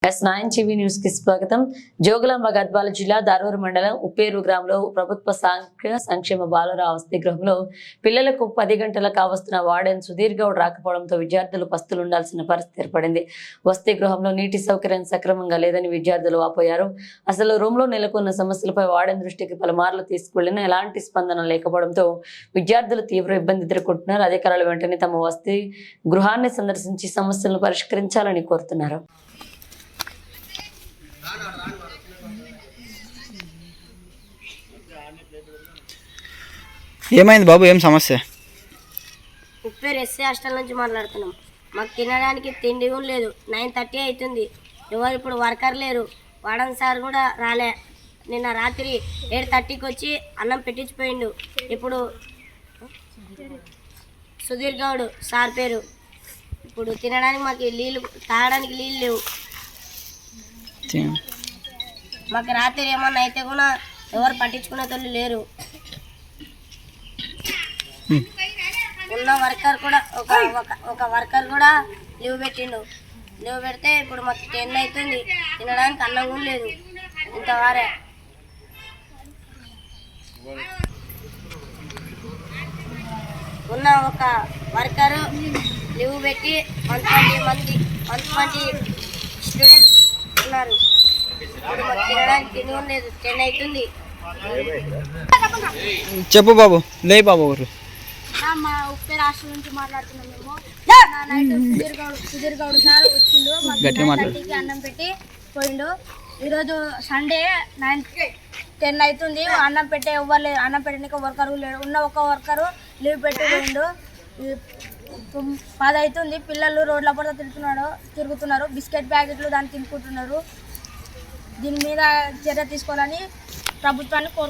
S9 TV news కి స్వాగతం. జోగులాంబ గద్వాల జిల్లా దారూరు మండలం ఉప్పేరు గ్రామంలో ప్రభుత్వ సంక్షేమ బాలుర వసతి గృహంలో పిల్లలకు 10 గంటలకు కావస్తున్న వార్డెన్ సుధీర్ గౌడ్ రాకపోవడంతో విద్యార్థులు పస్తులు ఉండాల్సిన పరిస్థితి ఏర్పడింది. వసతి గృహంలో నీటి సౌకర్యం సక్రమంగా లేదని విద్యార్థులు వాపోయారు. అసలు రూమ్ లో నెలకొన్న సమస్యలపై వార్డెన్ దృష్టికి పలుమార్లు తీసుకువెళ్లినా ఎలాంటి స్పందన లేకపోవడంతో విద్యార్థులు తీవ్ర ఇబ్బంది ఎదుర్కొంటున్నారు. అధికారులు వెంటనే తమ వసతి గృహాన్ని సందర్శించి సమస్యలను పరిష్కరించాలని కోరుతున్నారు. ఏమైంది బాబు, ఏం సమస్య? ఉప్పేరు ఎస్సీ హాస్టల్ నుంచి మాట్లాడుతున్నాం. మాకు తినడానికి తిండి కూడా లేదు. 9:30 అవుతుంది. ఎవరు ఇప్పుడు వర్కర్ లేరు. వాడన్ సార్ కూడా రాలే. నిన్న రాత్రి 7:30కి వచ్చి అన్నం పెట్టించిపోయిండు. ఇప్పుడు సుధీర్ గౌడ్ సార్ పేరు. ఇప్పుడు తినడానికి మాకు నీళ్ళు, తాగడానికి నీళ్ళు లేవు. మాకు రాత్రి ఏమన్నా అయితే కూడా ఎవరు పట్టించుకునే వాళ్ళు లేరు. ఉన్న వర్కర్ కూడా ఒక వర్కర్ కూడా లీవ్ పెట్టిండు. లీవ్ పెడితే ఇప్పుడు మాకు 10 అవుతుంది. తినడానికి అన్నం కూడా లేదు. ఇంతవారే ఉన్న ఒక వర్కరు లీవ్ పెట్టి 120 స్టూడెంట్స్ ఉన్నారు. ఇప్పుడు మాకు తినడానికి తిని కూడా లేదు. 10 అవుతుంది. చెప్పు బాబు, లే బాబు. ఊరు మా ఉప్పేరు హాస్టల్ నుంచి మాట్లాడుతున్నాం మేము. నైట్ సుధీర్ గౌడ్ సార్ వచ్చిండు. మాకు 9:30కి అన్నం పెట్టి పోయిండు. ఈరోజు సండే 10 అవుతుంది. అన్నం పెట్టే ఎవ్వరు లేరు. అన్నం పెట్టడానికి వర్కర్ లేడు. ఉన్న ఒక వర్కరు లీవ్ పెట్టి పోయిండు. 10 అవుతుంది. పిల్లలు రోడ్ల పడ తిరుగుతున్నారు. బిస్కెట్ ప్యాకెట్లు దాన్ని తినుకుంటున్నారు. దీని మీద చర్య తీసుకోవాలని ప్రభుత్వాన్ని కోరుకుంటున్నారు.